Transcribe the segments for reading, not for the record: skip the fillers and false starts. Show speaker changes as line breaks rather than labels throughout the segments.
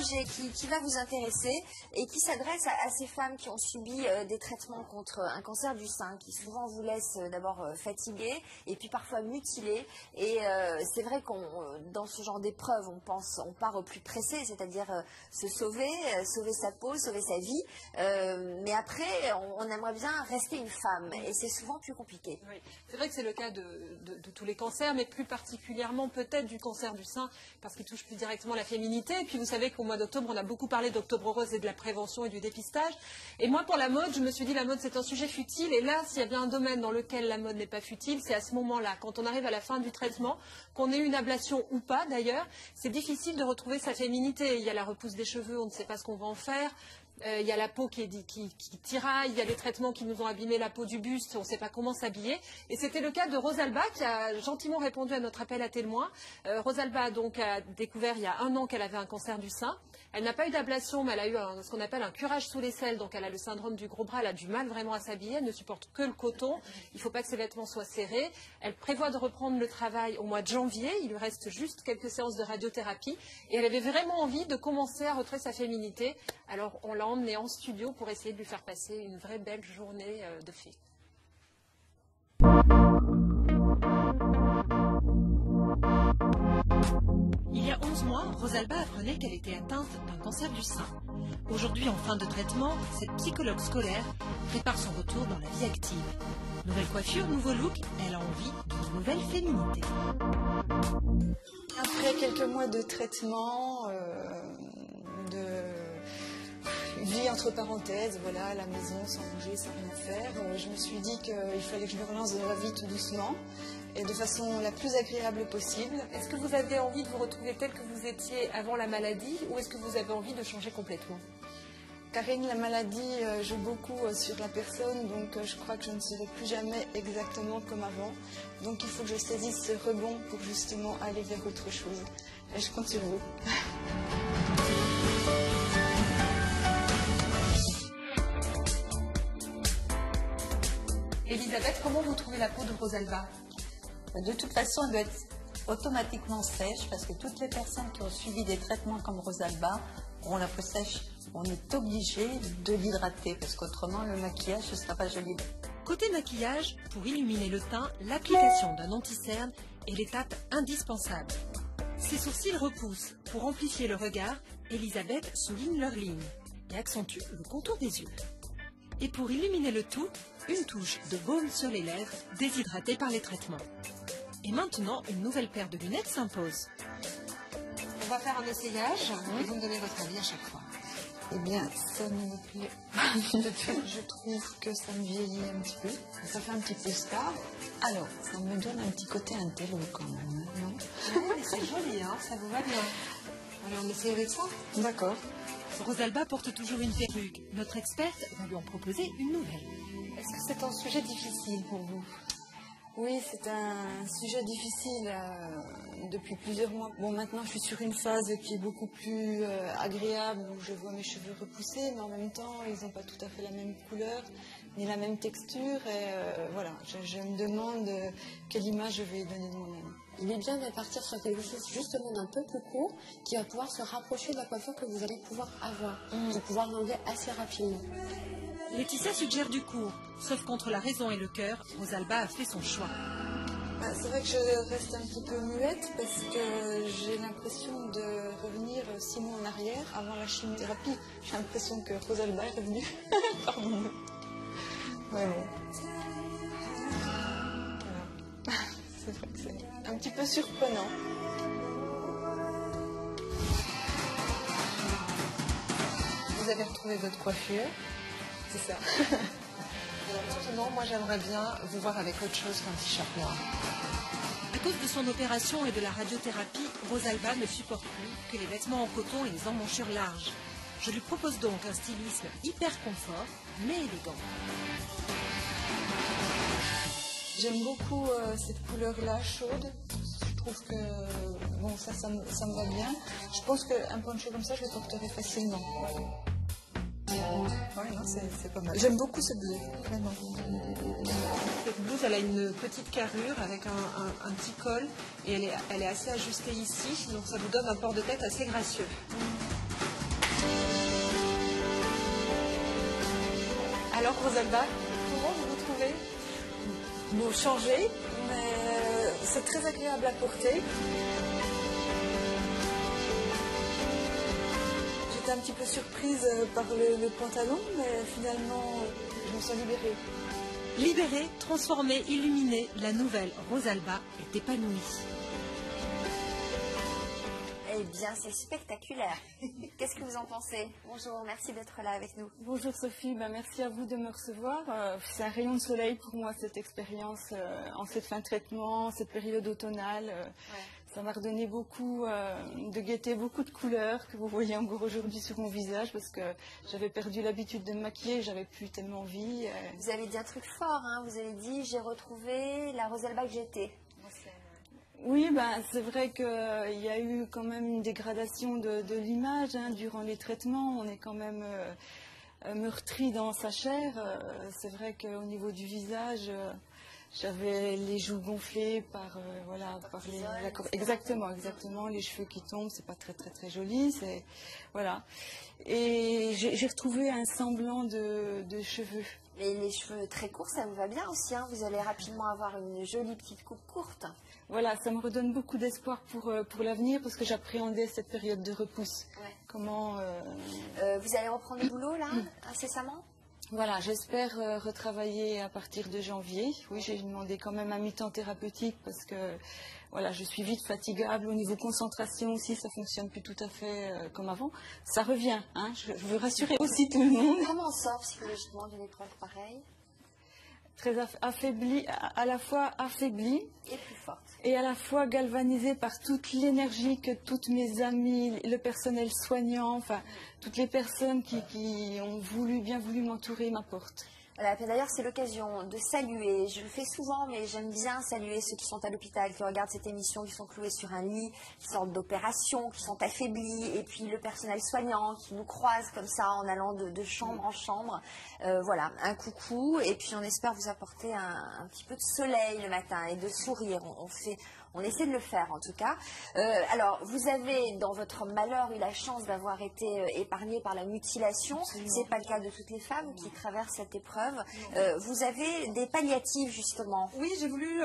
sujet qui va vous intéresser et qui s'adresse à ces femmes qui ont subi des traitements contre un cancer du sein, qui souvent vous laissent d'abord fatiguées et puis parfois mutilées. Et c'est vrai qu'on, dans ce genre d'épreuve, on part au plus pressé, c'est-à-dire se sauver, sauver sa peau, sauver sa vie. Mais après, on aimerait bien rester une femme et c'est souvent plus compliqué.
Oui. C'est vrai que c'est le cas de tous les cancers, mais plus particulièrement peut-être du cancer du sein, parce qu'il touche plus directement la féminité. Et puis vous savez qu'au mois d'octobre, on a beaucoup parlé d'Octobre Rose et de la prévention et du dépistage. Et moi, pour la mode, je me suis dit la mode c'est un sujet futile. Et là, s'il y a bien un domaine dans lequel la mode n'est pas futile, c'est à ce moment-là, quand on arrive à la fin du traitement, qu'on ait une ablation ou pas d'ailleurs, c'est difficile de retrouver sa féminité. Il y a la repousse des cheveux, on ne sait pas ce qu'on va en faire. Il y a la peau qui tiraille, il y a des traitements qui nous ont abîmé la peau du buste, on ne sait pas comment s'habiller. Et c'était le cas de Rosalba qui a gentiment répondu à notre appel à témoins. Rosalba donc a découvert il y a 1 an qu'elle avait un cancer du sein. Elle n'a pas eu d'ablation, mais elle a eu ce qu'on appelle un curage sous l'aisselle. Donc elle a le syndrome du gros bras, elle a du mal vraiment à s'habiller, elle ne supporte que le coton. Il ne faut pas que ses vêtements soient serrés. Elle prévoit de reprendre le travail au mois de janvier. Il lui reste juste quelques séances de radiothérapie. Et elle avait vraiment envie de commencer à retrouver sa féminité. Alors on l'a emmenée en studio pour essayer de lui faire passer une vraie belle journée de fête.
Il y a 11 mois, Rosalba apprenait qu'elle était atteinte d'un cancer du sein. Aujourd'hui, en fin de traitement, cette psychologue scolaire prépare son retour dans la vie active. Nouvelle coiffure, nouveau look, elle a envie d'une nouvelle féminité.
Après quelques mois de traitement, vie entre parenthèses, voilà, à la maison, sans bouger, sans rien faire, je me suis dit qu'il fallait que je me relance dans la vie tout doucement et de façon la plus agréable possible.
Est-ce que vous avez envie de vous retrouver tel que vous étiez avant la maladie ou est-ce que vous avez envie de changer complètement?
Karine, la maladie joue beaucoup sur la personne, donc je crois que je ne serai plus jamais exactement comme avant. Donc il faut que je saisisse ce rebond pour justement aller vers autre chose. Et je compte sur vous.
Elisabeth, comment vous trouvez la peau de Rosalba?
De toute façon, elle doit être automatiquement sèche parce que toutes les personnes qui ont suivi des traitements comme Rosalba ont la peau sèche. On est obligé de l'hydrater parce qu'autrement, le maquillage ne sera pas joli.
Côté maquillage, pour illuminer le teint, l'application d'un anti-cerne est l'étape indispensable. Ses sourcils repoussent. Pour amplifier le regard, Elisabeth souligne leurs lignes et accentue le contour des yeux. Et pour illuminer le tout, une touche de baume sur les lèvres, déshydratée par les traitements. Et maintenant, une nouvelle paire de lunettes s'impose.
On va faire un essayage et vous me donnez votre avis à chaque fois.
Eh bien, ça ne me plaît pas. Je trouve que ça me vieillit un petit peu. Ça fait un petit peu star. Alors, ça me donne un petit côté intello quand même, non?
Oui, c'est joli, hein, ça vous va bien. Allez, on essaie avec ça?
D'accord.
Rosalba porte toujours une perruque. Notre experte va lui en proposer une nouvelle.
Est-ce que c'est un sujet difficile pour vous?
Oui, c'est un sujet difficile depuis plusieurs mois. Bon, maintenant, je suis sur une phase qui est beaucoup plus agréable, où je vois mes cheveux repousser, mais en même temps, ils n'ont pas tout à fait la même couleur, ni la même texture. Et voilà, je me demande quelle image je vais donner de moi-même.
Il est bien de partir sur quelque chose justement d'un peu plus court, qui va pouvoir se rapprocher de la coiffure que vous allez pouvoir avoir, et pouvoir l'enlever assez rapidement.
Laetitia suggère du court. Sauf contre la raison et le cœur, Rosalba a fait son choix.
C'est vrai que je reste un petit peu muette parce que j'ai l'impression de revenir 6 mois en arrière avant la chimiothérapie. J'ai l'impression que Rosalba est revenue. Pardon. Ouais, bon. Voilà. C'est vrai que c'est un petit peu surprenant.
Vous avez retrouvé votre coiffure?
C'est ça.
Maintenant, moi j'aimerais bien vous voir avec autre chose qu'un t-shirt noir.
À cause de son opération et de la radiothérapie, Rosalba ne supporte plus que les vêtements en coton et les emmanchures larges. Je lui propose donc un stylisme hyper confort, mais élégant.
J'aime beaucoup cette couleur-là, chaude. Je trouve que bon, ça me va bien. Je pense qu'un poncho comme ça, je le porterai facilement. Ouais, non, c'est pas mal. J'aime beaucoup ce bleu, vraiment.
Cette blouse, elle a une petite carrure avec un petit col et elle est assez ajustée ici, donc ça vous donne un port de tête assez gracieux. Alors Rosalba, comment vous vous trouvez?
Bon, changé, mais c'est très agréable à porter. J'étais un petit peu surprise par le pantalon, mais finalement, je me sens libérée.
Libérée, transformée, illuminée, la nouvelle Rosalba est épanouie.
Eh bien, c'est spectaculaire. Qu'est-ce que vous en pensez? Bonjour, merci d'être là avec nous.
Bonjour Sophie, merci à vous de me recevoir. C'est un rayon de soleil pour moi cette expérience en cette fin de traitement, cette période automnale. Ça m'a redonné beaucoup de gaieté, beaucoup de couleurs que vous voyez encore aujourd'hui sur mon visage parce que j'avais perdu l'habitude de me maquiller, j'avais plus tellement envie.
Vous avez dit un truc fort, hein, vous avez dit j'ai retrouvé la Rosalba que j'étais.
Oui, c'est vrai qu'il y a eu quand même une dégradation de l'image durant les traitements. On est quand même meurtri dans sa chair. C'est vrai qu'au niveau du visage, j'avais les joues gonflées par exactement, les cheveux qui tombent. C'est pas très très très joli. Voilà. Et j'ai retrouvé un semblant de cheveux.
Et les cheveux très courts, ça vous va bien aussi, hein? Vous allez rapidement avoir une jolie petite coupe courte.
Voilà, ça me redonne beaucoup d'espoir pour l'avenir parce que j'appréhendais cette période de repousse.
Ouais.
Comment
vous allez reprendre le boulot là, incessamment?
Voilà, j'espère retravailler à partir de janvier. Oui, j'ai demandé quand même un mi-temps thérapeutique parce que voilà, je suis vite fatigable. Au niveau concentration aussi, ça fonctionne plus tout à fait comme avant. Ça revient, hein. Je veux rassurer aussi tout le monde.
Comment on sort psychologiquement d'une épreuve pareille?
Très affaiblie, à la fois affaiblie
et plus forte.
Et à la fois galvanisée par toute l'énergie que toutes mes amies, le personnel soignant, enfin toutes les personnes qui ont bien voulu m'entourer m'apportent.
Voilà, d'ailleurs, c'est l'occasion de saluer, je le fais souvent, mais j'aime bien saluer ceux qui sont à l'hôpital, qui regardent cette émission, qui sont cloués sur un lit, qui sortent d'opération, qui sont affaiblis, et puis le personnel soignant qui nous croise comme ça en allant de chambre en chambre. Voilà, un coucou, et puis on espère vous apporter un petit peu de soleil le matin et de sourire. On essaie de le faire en tout cas. Alors, vous avez dans votre malheur eu la chance d'avoir été épargné par la mutilation. Ce n'est pas le cas de toutes les femmes qui traversent cette épreuve. Vous avez des palliatifs justement.
Oui, j'ai voulu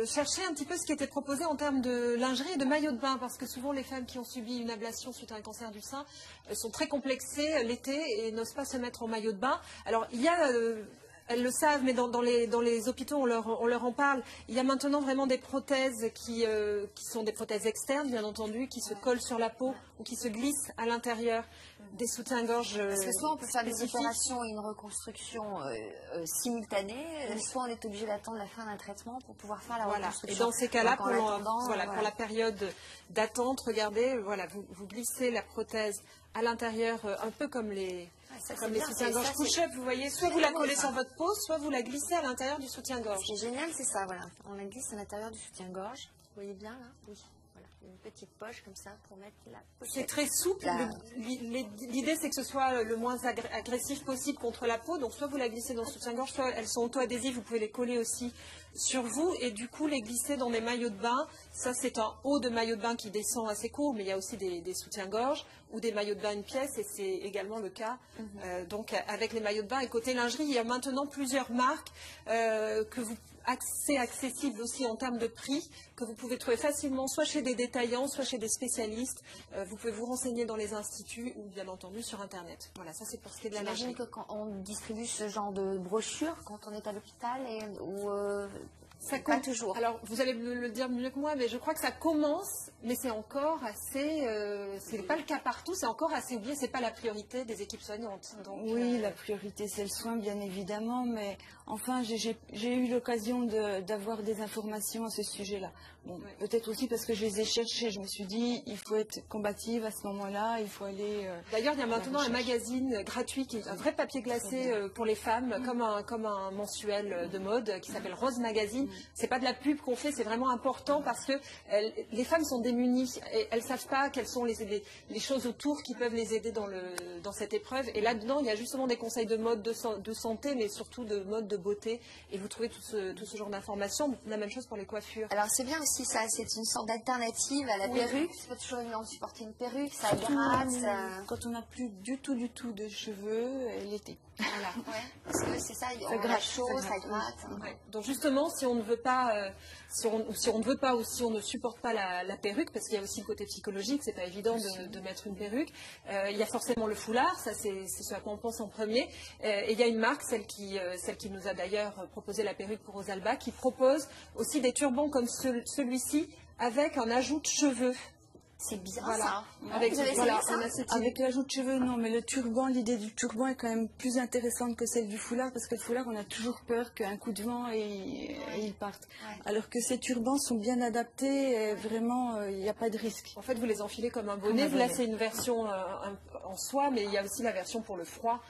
chercher un petit peu ce qui était proposé en termes de lingerie et de maillot de bain parce que souvent les femmes qui ont subi une ablation suite à un cancer du sein sont très complexées l'été et n'osent pas se mettre en maillot de bain. Alors, il y a... elles le savent, mais dans les hôpitaux, on leur en parle. Il y a maintenant vraiment des prothèses qui sont des prothèses externes, bien entendu, qui se collent sur la peau ou qui se glissent à l'intérieur des soutiens-gorge.
Parce que soit on peut faire des opérations et une reconstruction simultanée, soit on est obligé d'attendre la fin d'un traitement pour pouvoir faire la reconstruction.
Et dans ces cas-là, pour la période d'attente, regardez, voilà, vous glissez la prothèse à l'intérieur, un peu comme les soutiens-gorge push-up, vous voyez, soit vous la collez sur votre peau, soit vous la glissez à l'intérieur du soutien-gorge.
Ce qui est génial, c'est ça, voilà. On la glisse à l'intérieur du soutien-gorge. Vous voyez bien, là? Oui. Voilà. Une petite poche comme ça pour mettre la pochette.
C'est très souple. L'idée, c'est que ce soit le moins agressif possible contre la peau. Donc, soit vous la glissez dans le soutien-gorge, soit elles sont auto-adhésives. Vous pouvez les coller aussi sur vous et du coup les glisser dans des maillots de bain. Ça, c'est un haut de maillot de bain qui descend assez court, mais il y a aussi des soutiens-gorge ou des maillots de bain une pièce et c'est également le cas. Donc, avec les maillots de bain et côté lingerie, il y a maintenant plusieurs marques c'est accessible aussi en termes de prix, que vous pouvez trouver facilement soit chez des détaillants, soit chez des spécialistes. Vous pouvez vous renseigner dans les instituts ou bien entendu sur Internet. Voilà, ça c'est pour ce qui est de la lingerie.
J'imagine que quand on distribue ce genre de brochure quand on est à l'hôpital
ça pas toujours. Alors, vous allez le dire mieux que moi, mais je crois que ça commence, mais c'est encore assez... c'est pas le cas partout, c'est encore assez oublié, c'est pas la priorité des équipes soignantes. Donc,
oui, la priorité c'est le soin, bien évidemment, mais enfin, j'ai eu l'occasion d'avoir des informations à ce sujet-là. Bon, peut-être aussi parce que je les ai cherchées, je me suis dit, il faut être combative à ce moment-là, il faut aller...
D'ailleurs, il y a maintenant un magazine gratuit, qui est un vrai papier glacé pour les femmes, comme un mensuel de mode qui s'appelle Rose Magazine. C'est pas de la pub qu'on fait, c'est vraiment important parce que les femmes sont démunies et elles savent pas quels sont les c'est les choses autour qui peuvent les aider dans cette épreuve. Et là-dedans, il y a justement des conseils de mode de santé, mais surtout de mode de beauté. Et vous trouvez tout ce genre d'informations. La même chose pour les coiffures.
Alors c'est bien aussi ça, c'est une sorte d'alternative à la perruque. C'est pas toujours évident de supporter une perruque, ça gratte.
Quand on n'a plus du tout de cheveux l'été.
Voilà, ouais. Parce que c'est ça, on a chaud, ça gratte.
Ouais. Donc justement, si on ne veut pas, si on ne veut pas ou si on ne supporte pas la perruque, parce qu'il y a aussi le côté psychologique, c'est pas évident de mettre une perruque. Il y a forcément le foulard, ça c'est ce à quoi on pense en premier. Et il y a une marque, celle qui nous a d'ailleurs proposé la perruque pour Rosalba, qui propose aussi des turbans comme celui-ci avec un ajout de cheveux.
C'est bien
voilà.
ça.
Avec,
voilà,
avec l'ajout de cheveux, non, mais le turban, l'idée du turban est quand même plus intéressante que celle du foulard, parce que le foulard, on a toujours peur qu'un coup de vent et il parte. Ouais. Alors que ces turbans sont bien adaptés, et vraiment, il n'y a pas de risque.
En fait, vous les enfilez comme un bonnet. Là, c'est une version en soie, mais il y a aussi la version pour le froid.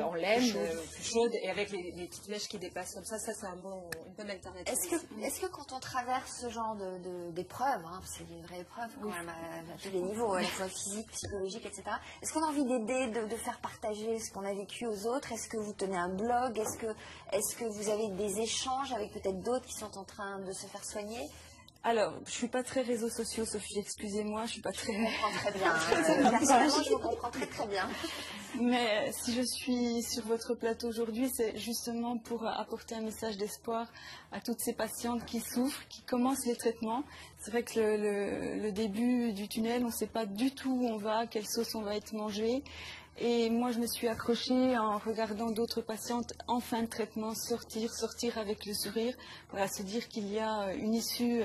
En laine, plus chaude, et avec les petites mèches qui dépassent comme ça, c'est une bonne alternative.
Est-ce que quand on traverse ce genre d'épreuves, hein, c'est une vraie épreuve quand même à tous les niveaux, à la fois physique, psychologique, etc., est-ce qu'on a envie d'aider, de faire partager ce qu'on a vécu aux autres? Est-ce que vous tenez un blog? Est-ce que vous avez des échanges avec peut-être d'autres qui sont en train de se faire soigner?
Alors, je suis pas très réseaux sociaux, Sophie, excusez-moi, je suis pas très...
Je comprends très bien. Personnellement, je vous comprends très très bien.
Mais si je suis sur votre plateau aujourd'hui, c'est justement pour apporter un message d'espoir à toutes ces patientes qui souffrent, qui commencent les traitements. C'est vrai que le début du tunnel, on ne sait pas du tout où on va, quelle sauce on va être mangé. Et moi, je me suis accrochée en regardant d'autres patientes en fin de traitement sortir avec le sourire, voilà, se dire qu'il y a une issue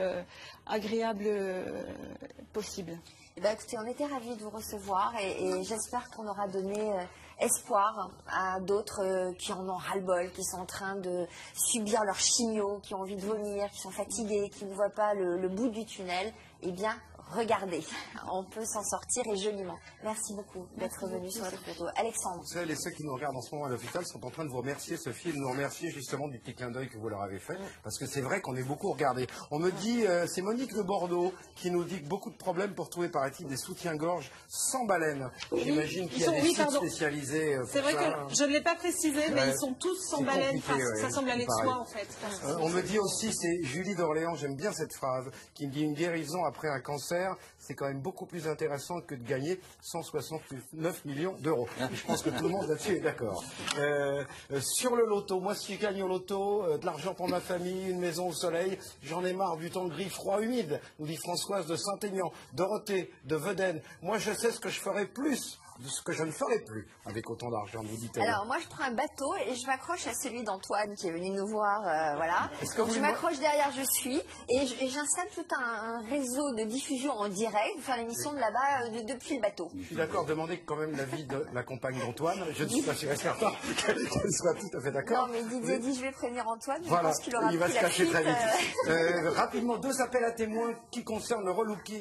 agréable possible.
Eh bien, écoutez, on était ravis de vous recevoir et j'espère qu'on aura donné espoir à d'autres qui en ont ras-le-bol, qui sont en train de subir leur chimio, qui ont envie de vomir, qui sont fatigués, qui ne voient pas le bout du tunnel. Eh bien, regardez, on peut s'en sortir et joliment. Merci beaucoup d'être venu sur notre plateau. Alexandre.
Celles et ceux qui nous regardent en ce moment à l'hôpital sont en train de vous remercier, Sophie, et de nous remercier justement du petit clin d'œil que vous leur avez fait, parce que c'est vrai qu'on est beaucoup regardés. On me dit, c'est Monique de Bordeaux qui nous dit que beaucoup de problèmes pour trouver, paraît-il, des soutiens-gorge sans baleine. J'imagine qu'il y a des sites spécialisés pour ça.
C'est vrai que je ne l'ai pas précisé, mais ils sont tous sans baleine. Ça semble aller de soi, en fait.
On me dit aussi, c'est Julie d'Orléans, j'aime bien cette phrase, qui me dit une guérison après un cancer, c'est quand même beaucoup plus intéressant que de gagner 169 millions d'euros. Je pense que tout le monde là-dessus est d'accord. Sur le loto, moi si je gagne au loto, de l'argent pour ma famille, une maison au soleil, j'en ai marre du temps de gris, froid, humide, nous dit Françoise de Saint-Aignan, Dorothée de Vedène. Moi je sais ce que je ferais plus de ce que je ne ferai plus avec autant d'argent, vous dites.
Alors moi je prends un bateau et je m'accroche à celui d'Antoine qui est venu nous voir, voilà. Donc je m'accroche derrière, je suis et j'installe tout un réseau de diffusion en direct, pour faire l'émission de là-bas depuis le bateau.
Je suis d'accord, demander quand même l'avis de la compagne d'Antoine. Je ne suis pas sûr et certain qu'elle soit tout à fait d'accord.
Non mais Didier dit je vais prévenir Antoine,
voilà,
je pense qu'il aura
il va
pris
se cacher
la fuite,
très vite. Rapidement, 2 appels à témoins qui concernent le relooking.